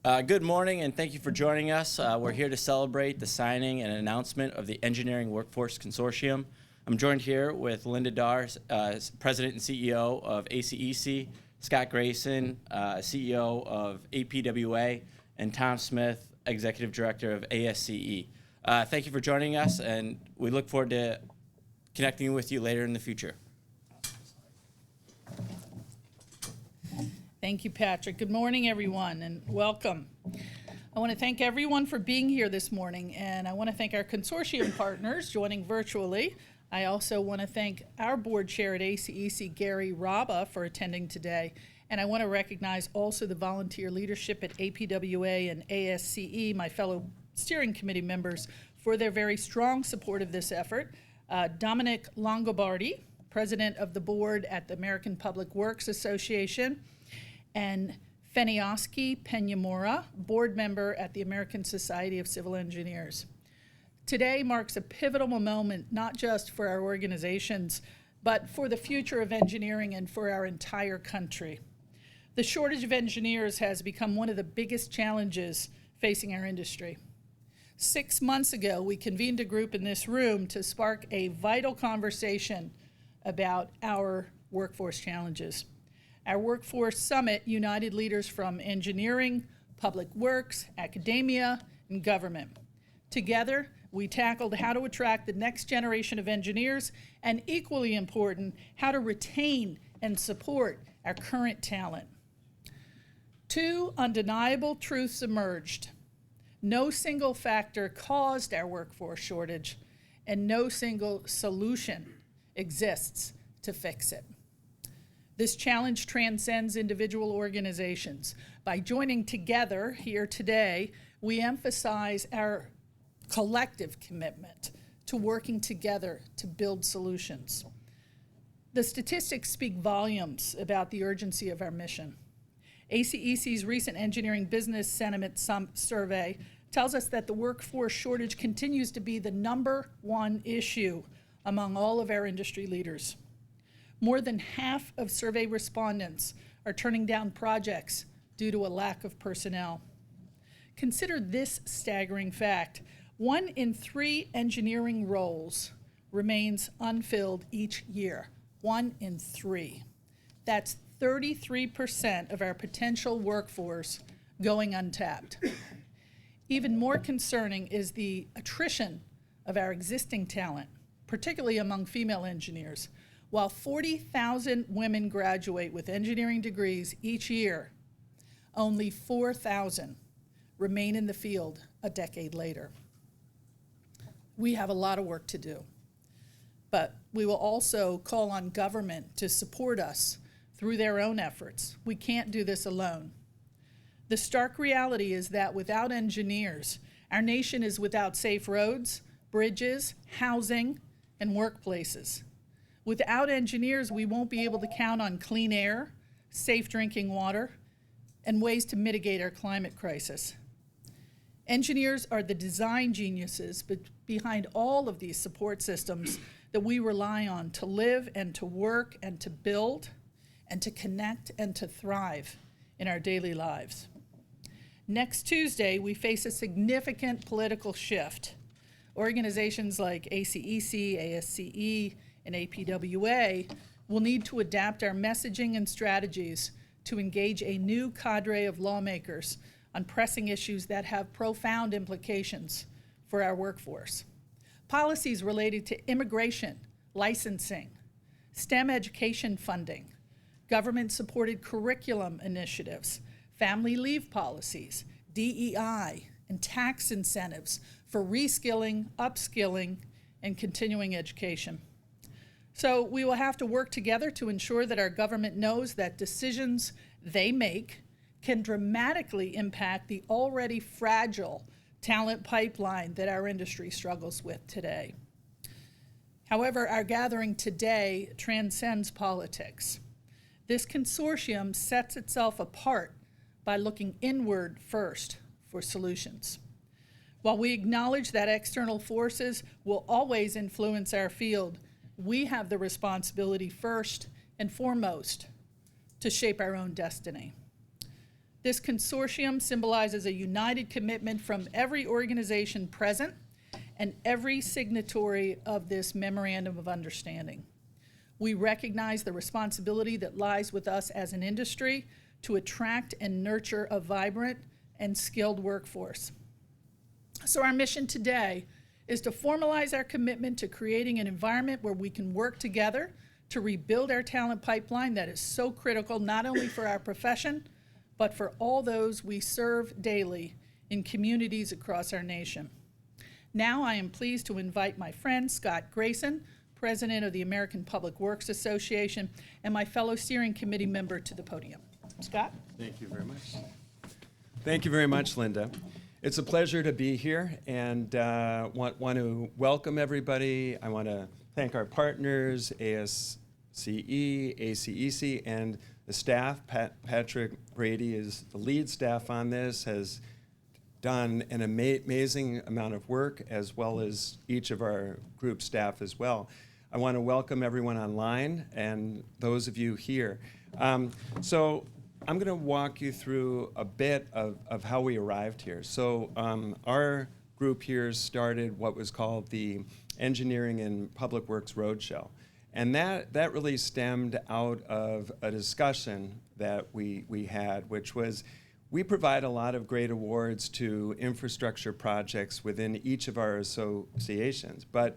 Good morning, and thank you for joining us. We're here to celebrate the signing and announcement of the Engineering Workforce Consortium. I'm joined here with Linda Darr, President and CEO of ACEC, Scott Grayson, CEO of APWA, and Tom Smith, Executive Director of ASCE. Thank you for joining us, and we look forward to connecting with you later in the future. Thank you, Patrick. Good morning, everyone, and welcome. I want to thank everyone for being here this morning, and I want to thank our consortium partners joining virtually. I also want to thank our board chair at ACEC, Gary Raba, for attending today, and I want to recognize also the volunteer leadership at APWA and ASCE, my fellow steering committee members, for their very strong support of this effort. Dominic Longobardi, president of the board at the American Public Works Association, and Fenioski Peñamora, board member at the American Society of Civil Engineers. Today marks a pivotal moment, not just for our organizations, but for the future of engineering and for our entire country. The shortage of engineers has become one of the biggest challenges facing our industry. 6 months ago, we convened a group in this room to spark a vital conversation about our workforce challenges. Our Workforce Summit united leaders from engineering, public works, academia, and government. Together, we tackled how to attract the next generation of engineers, and equally important, how to retain and support our current talent. Two undeniable truths emerged. No single factor caused our workforce shortage, and no single solution exists to fix it. This challenge transcends individual organizations. By joining together here today, we emphasize our collective commitment to working together to build solutions. The statistics speak volumes about the urgency of our mission. ACEC's recent Engineering Business Sentiment Survey tells us that the workforce shortage continues to be the #1 issue among all of our industry leaders. More than half of survey respondents are turning down projects due to a lack of personnel. Consider this staggering fact. 1 in 3 engineering roles remains unfilled each year. 1 in 3. That's 33% of our potential workforce going untapped. Even more concerning is the attrition of our existing talent, particularly among female engineers. While 40,000 women graduate with engineering degrees each year, only 4,000 remain in the field a decade later. We have a lot of work to do, but we will also call on government to support us through their own efforts. We can't do this alone. The stark reality is that without engineers, our nation is without safe roads, bridges, housing, and workplaces. Without engineers, we won't be able to count on clean air, safe drinking water, and ways to mitigate our climate crisis. Engineers are the design geniuses behind all of these support systems that we rely on to live and to work and to build and to connect and to thrive in our daily lives. Next Tuesday, we face a significant political shift. Organizations like ACEC, ASCE, and APWA will need to adapt our messaging and strategies to engage a new cadre of lawmakers on pressing issues that have profound implications for our workforce. Policies related to immigration, licensing, STEM education funding, government-supported curriculum initiatives, family leave policies, DEI, and tax incentives for reskilling, upskilling, and continuing education. So we will have to work together to ensure that our government knows that decisions they make can dramatically impact the already fragile talent pipeline that our industry struggles with today. However, our gathering today transcends politics. This consortium sets itself apart by looking inward first for solutions. While we acknowledge that external forces will always influence our field, we have the responsibility first and foremost to shape our own destiny. This consortium symbolizes a united commitment from every organization present and every signatory of this Memorandum of Understanding. We recognize the responsibility that lies with us as an industry to attract and nurture a vibrant and skilled workforce. So our mission today is to formalize our commitment to creating an environment where we can work together to rebuild our talent pipeline that is so critical not only for our profession, but for all those we serve daily in communities across our nation. Now I am pleased to invite my friend Scott Grayson, President of the American Public Works Association, and my fellow steering committee member to the podium. Scott? Thank you very much. Thank you very much, Linda. It's a pleasure to be here and want to welcome everybody. I want to thank our partners, ASCE, ACEC, and the staff. Patrick Brady is the lead staff on this, has done an amazing amount of work, as well as each of our group staff as well. I want to welcome everyone online and those of you here. So I'm going to walk you through a bit of how we arrived here. So our group here started what was called the Engineering and Public Works Roadshow. And that really stemmed out of a discussion that we had, which was we provide a lot of great awards to infrastructure projects within each of our associations, but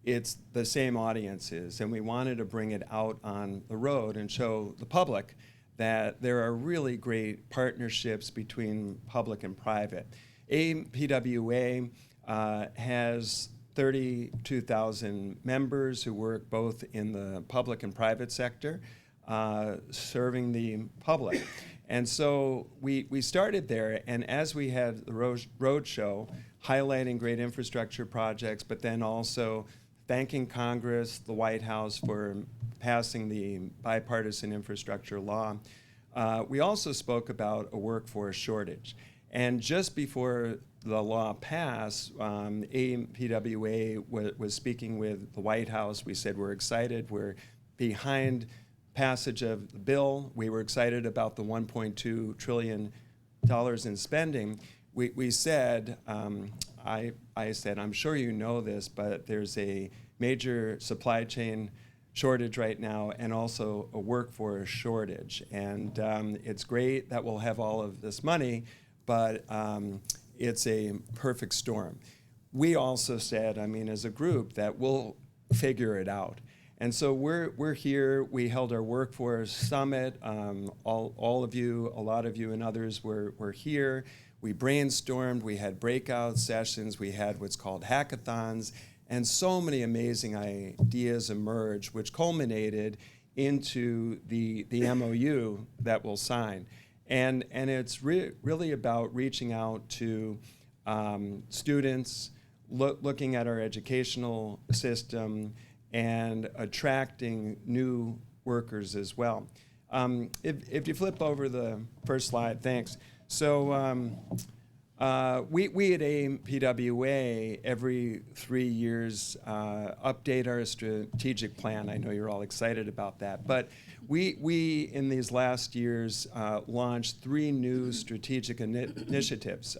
it's the same audiences, and we wanted to bring it out on the road and show the public that there are really great partnerships between public and private. APWA has 32,000 members who work both in the public and private sector, serving the public. And so we started there, and as we had the road show, highlighting great infrastructure projects, but then also thanking Congress, the White House for passing the bipartisan infrastructure law, we also spoke about a workforce shortage. And just before the law passed, APWA was speaking with the White House. We said we're excited, we're behind passage of the bill. We were excited about the $1.2 trillion in spending. We said, I said, I'm sure you know this, but there's a major supply chain shortage right now and also a workforce shortage. And it's great that we'll have all of this money, but it's a perfect storm. We also said, I mean, as a group, that we'll figure it out. And so we're here. We held our workforce summit. All of you, a lot of you and others were here. We brainstormed. We had breakout sessions. We had what's called hackathons. And so many amazing ideas emerged, which culminated into the MOU that we'll sign. And it's really about reaching out to students, looking at our educational system, and attracting new workers as well. If you flip over the first slide, thanks. So we at APWA every 3 years update our strategic plan. I know you're all excited about that. But we in these last years launched 3 new strategic initiatives.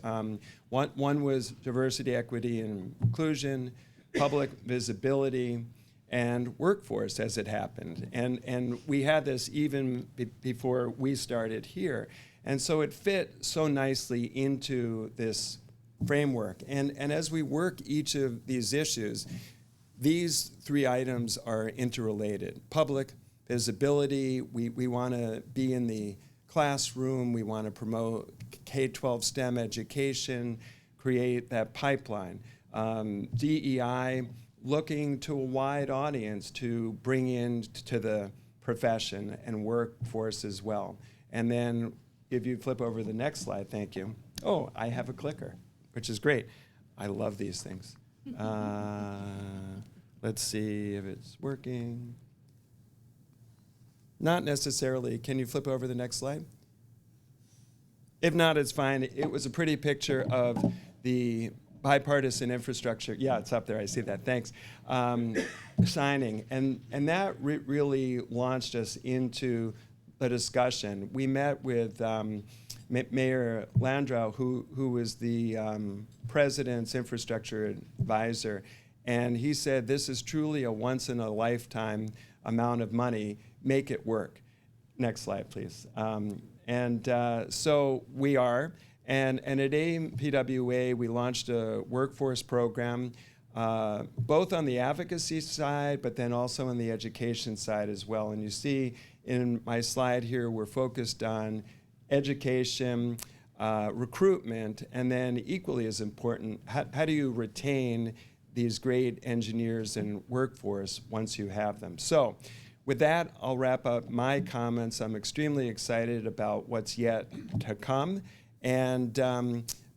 One was diversity, equity, and inclusion, public visibility, and workforce as it happened. And we had this even before we started here. And so it fit so nicely into this framework. And as we work each of these issues, these 3 items are interrelated. Public visibility, we want to be in the classroom, we want to promote K-12 STEM education, create that pipeline. DEI, looking to a wide audience to bring in to the profession and workforce as well. And then if you flip over the next slide, thank you. Oh, I have a clicker, which is great. I love these things. Let's see if it's working. Not necessarily. Can you flip over the next slide? If not, it's fine. It was a pretty picture of the bipartisan infrastructure. Yeah, it's up there. I see that. Thanks. Signing. And that really launched us into the discussion. We met with Mayor Landau, who was the president's infrastructure advisor, and he said, this is truly a once-in-a-lifetime amount of money. Make it work. Next slide, please. So we are. And at AMPWA, we launched a workforce program, both on the advocacy side, but then also on the education side as well. And you see in my slide here, we're focused on education, recruitment, and then equally as important, how do you retain these great engineers and workforce once you have them? So with that, I'll wrap up my comments. I'm extremely excited about what's yet to come. And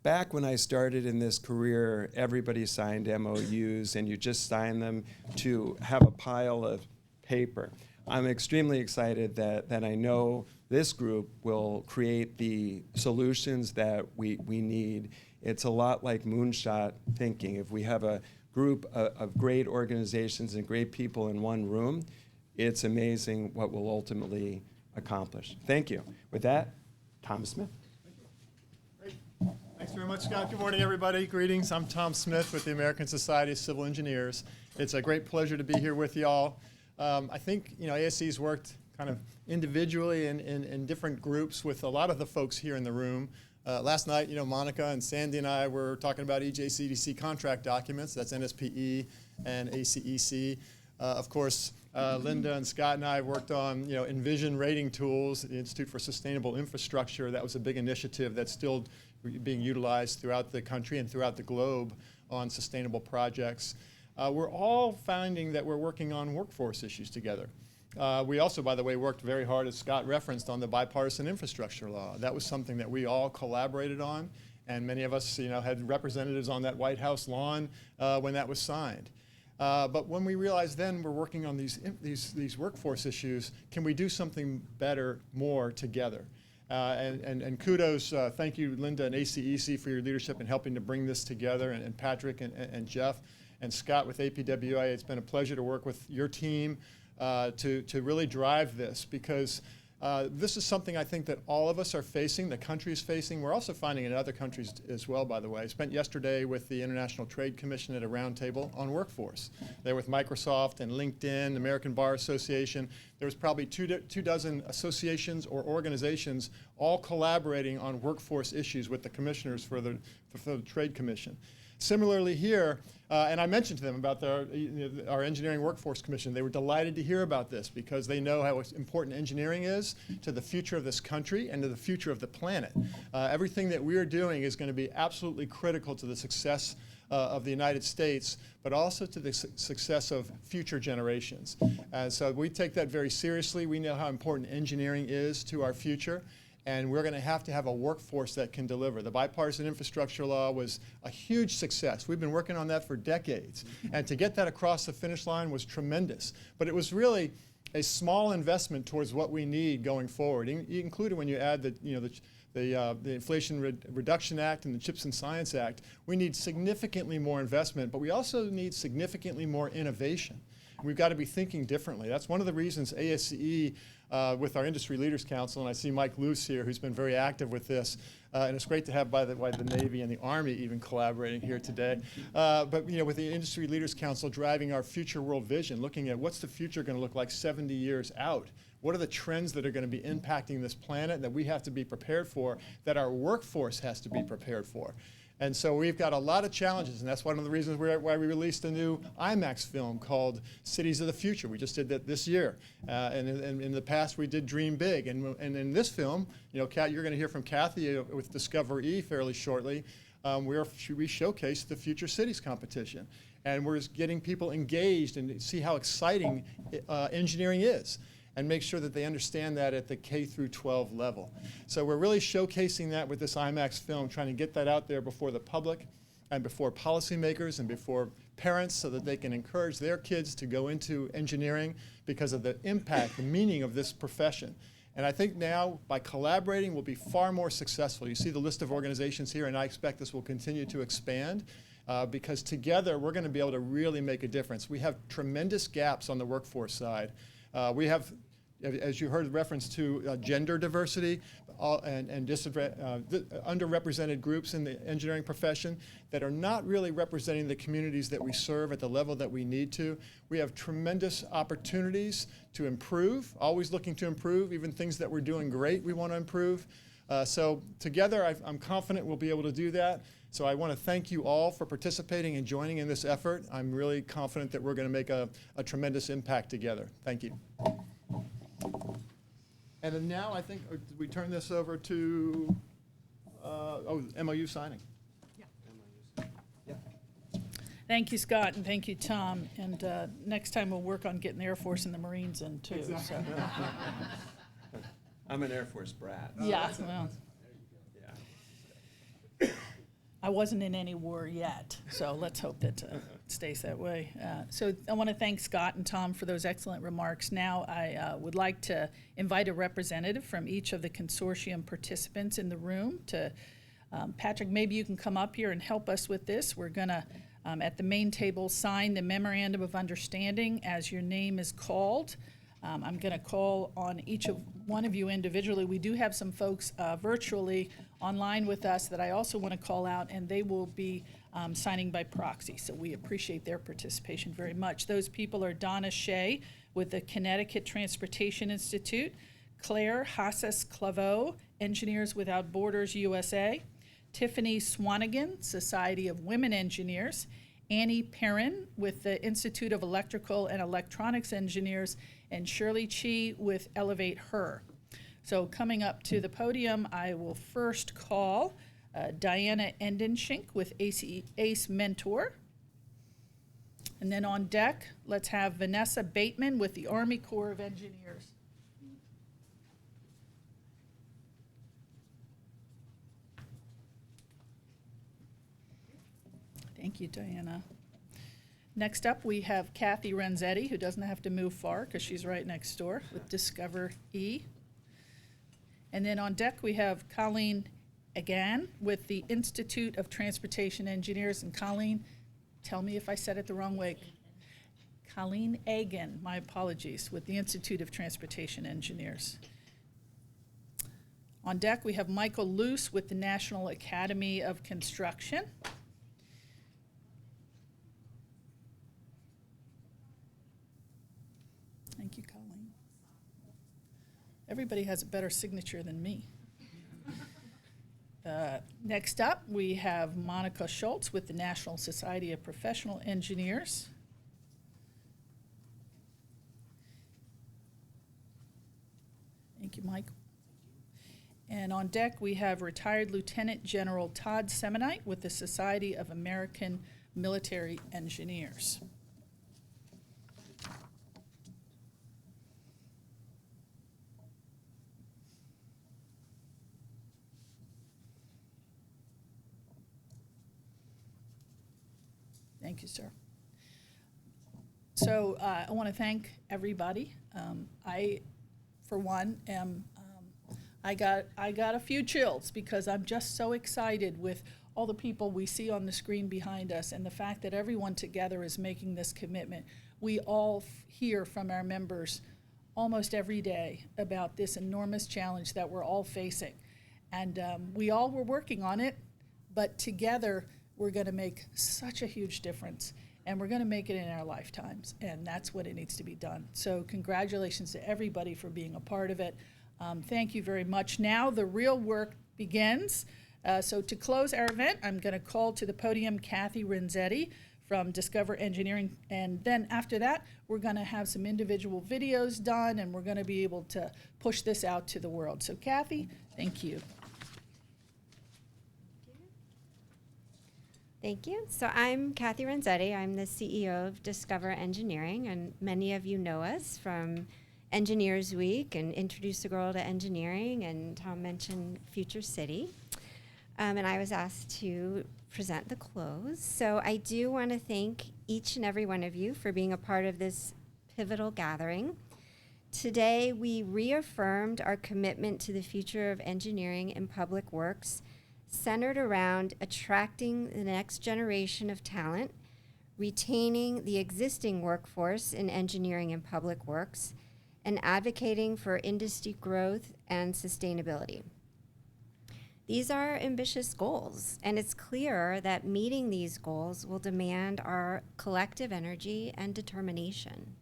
back when I started in this career, everybody signed MOUs, and you just signed them to have a pile of paper. I'm extremely excited that I know this group will create the solutions that we need. It's a lot like moonshot thinking. If we have a group of great organizations and great people in one room, it's amazing what we'll ultimately accomplish. Thank you. With that, Tom Smith. Thanks very much, Scott. Good morning, everybody. Greetings. I'm Tom Smith with the American Society of Civil Engineers. It's a great pleasure to be here with y'all. I think ASC's worked kind of individually in different groups with a lot of the folks here in the room. Last night, Monica and Sandy and I were talking about EJCDC contract documents. That's NSPE and ACEC. Of course, Linda and Scott and I worked on Envision rating tools, the Institute for Sustainable Infrastructure. That was a big initiative that's still being utilized throughout the country and throughout the globe on sustainable projects. We're all finding that we're working on workforce issues together. We also, by the way, worked very hard, as Scott referenced, on the bipartisan infrastructure law. That was something that we all collaborated on, and many of us had representatives on that White House lawn when that was signed. But when we realized then we're working on these workforce issues, can we do something better, more together? And kudos, thank you, Linda and ACEC, for your leadership in helping to bring this together, and Patrick and Jeff and Scott with APWA. It's been a pleasure to work with your team to really drive this, because this is something I think that all of us are facing, the country is facing. We're also finding in other countries as well, by the way. I spent yesterday with the International Trade Commission at a roundtable on workforce. There with Microsoft and LinkedIn, American Bar Association. There was probably two dozen associations or organizations all collaborating on workforce issues with the commissioners for the Trade Commission. Similarly here, and I mentioned to them about our Engineering Workforce Commission. They were delighted to hear about this because they know how important engineering is to the future of this country and to the future of the planet. Everything that we are doing is going to be absolutely critical to the success of the United States, but also to the success of future generations. So we take that very seriously. We know how important engineering is to our future. And we're going to have a workforce that can deliver. The bipartisan infrastructure law was a huge success. We've been working on that for decades. And to get that across the finish line was tremendous. But it was really a small investment towards what we need going forward, including when you add the Inflation Reduction Act and the CHIPS and Science Act. We need significantly more investment, but we also need significantly more innovation. We've got to be thinking differently. That's one of the reasons ASCE, with our Industry Leaders Council, and I see Mike Luce here, who's been very active with this, and it's great to have, by the way, the Navy and the Army even collaborating here today. But with the Industry Leaders Council driving our future world vision, looking at what's the future going to look like 70 years out. What are the trends that are going to be impacting this planet that we have to be prepared for, that our workforce has to be prepared for? And so we've got a lot of challenges, and that's one of the reasons why we released a new IMAX film called Cities of the Future. We just did that this year. And in the past, we did Dream Big. And in this film, Kat, you're going to hear from Kathy with Discover E fairly shortly. We showcase the Future Cities competition. And we're getting people engaged and see how exciting engineering is, and make sure that they understand that at the K through 12 level. So we're really showcasing that with this IMAX film, trying to get that out there before the public and before policymakers and before parents, so that they can encourage their kids to go into engineering because of the impact, the meaning of this profession. And I think now, by collaborating, we'll be far more successful. You see the list of organizations here, and I expect this will continue to expand. Because together, we're going to be able to really make a difference. We have tremendous gaps on the workforce side. We have as you heard reference to gender diversity and underrepresented groups in the engineering profession that are not really representing the communities that we serve at the level that we need to. We have tremendous opportunities to improve, always looking to improve, even things that we're doing great we want to improve. So together I'm confident we'll be able to do that. So I want to thank you all for participating and joining in this effort. I'm really confident that we're going to make a tremendous impact together. Thank you. And then now I think we turn this over to MOU signing. Thank you, Scott, and thank you, Tom. And next time we'll work on getting the Air Force and the Marines in too. Exactly. So. I'm an Air Force brat. Yeah, well, I wasn't in any war yet, so let's hope that it stays that way. So I want to thank Scott and Tom for those excellent remarks. Now I would like to invite a representative from each of the consortium participants in the room to, Patrick, maybe you can come up here and help us with this. We're going to, at the main table, sign the Memorandum of Understanding as your name is called. I'm going to call on each of one of you individually. We do have some folks virtually online with us that I also want to call out, and they will be signing by proxy. So we appreciate their participation very much. Those people are Donna Shea with the Connecticut Transportation Institute, Claire Hassas-Claveau, Engineers Without Borders USA, Tiffany Swanigan, Society of Women Engineers, Annie Perrin with the Institute of Electrical and Electronics Engineers, and Shirley Chi with Elevate Her. So coming up to the podium, I will first call Diana Endenschink with ACE Mentor. And then on deck, let's have Vanessa Bateman with the Army Corps of Engineers. Thank you, Diana. Next up, we have Kathy Renzetti, who doesn't have to move far because she's right next door with Discover E. And then on deck, we have Colleen Egan with the Institute of Transportation Engineers. And Colleen, tell me if I said it the wrong way. Colleen Egan, my apologies, with the Institute of Transportation Engineers. On deck, we have Michael Luce with the National Academy of Construction. Thank you, Colleen. Everybody has a better signature than me. Next up, we have Monica Schultz with the National Society of Professional Engineers. Thank you, Mike. And on deck, we have retired Lieutenant General Todd Semonite with the Society of American Military Engineers. Thank you, sir. So I want to thank everybody. I, for one, I got a few chills because I'm just so excited with all the people we see on the screen behind us and the fact that everyone together is making this commitment. We all hear from our members almost every day about this enormous challenge that we're all facing. And we all were working on it, but together we're going to make such a huge difference, and we're going to make it in our lifetimes, and that's what it needs to be done. So congratulations to everybody for being a part of it. Thank you very much. Now the real work begins. So to close our event, I'm going to call to the podium Kathy Renzetti from Discover Engineering, and then after that, we're going to have some individual videos done, and we're going to be able to push this out to the world. So Kathy, thank you. Thank you. So I'm Kathy Renzetti. I'm the CEO of Discover Engineering, and many of you know us from Engineers Week and Introduce the Girl to Engineering, and Tom mentioned Future City. And I was asked to present the close. So I do want to thank each and every one of you for being a part of this pivotal gathering. Today, we reaffirmed our commitment to the future of engineering in public works, centered around attracting the next generation of talent, retaining the existing workforce in engineering and public works, and advocating for industry growth and sustainability. These are ambitious goals, and it's clear that meeting these goals will demand our collective energy and determination.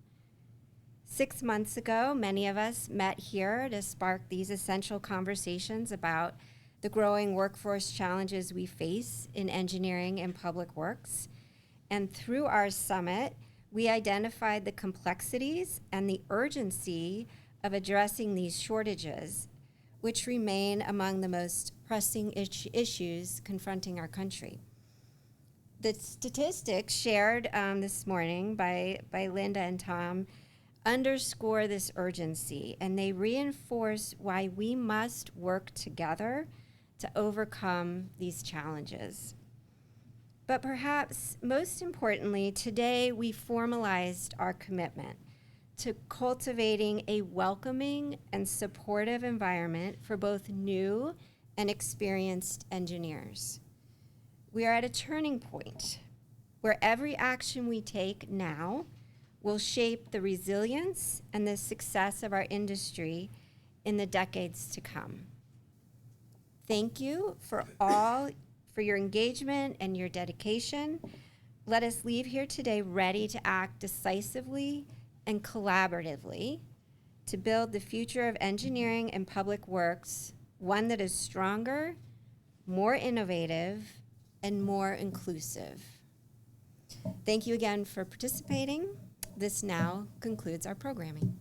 6 months ago, many of us met here to spark these essential conversations about the growing workforce challenges we face in engineering and public works. And through our summit, we identified the complexities and the urgency of addressing these shortages, which remain among the most pressing issues confronting our country. The statistics shared this morning by Linda and Tom underscore this urgency, and they reinforce why we must work together to overcome these challenges. But perhaps most importantly, today we formalized our commitment to cultivating a welcoming and supportive environment for both new and experienced engineers. We are at a turning point where every action we take now will shape the resilience and the success of our industry in the decades to come. Thank you for your engagement and your dedication. Let us leave here today ready to act decisively and collaboratively to build the future of engineering and public works, one that is stronger, more innovative, and more inclusive. Thank you again for participating. This now concludes our programming.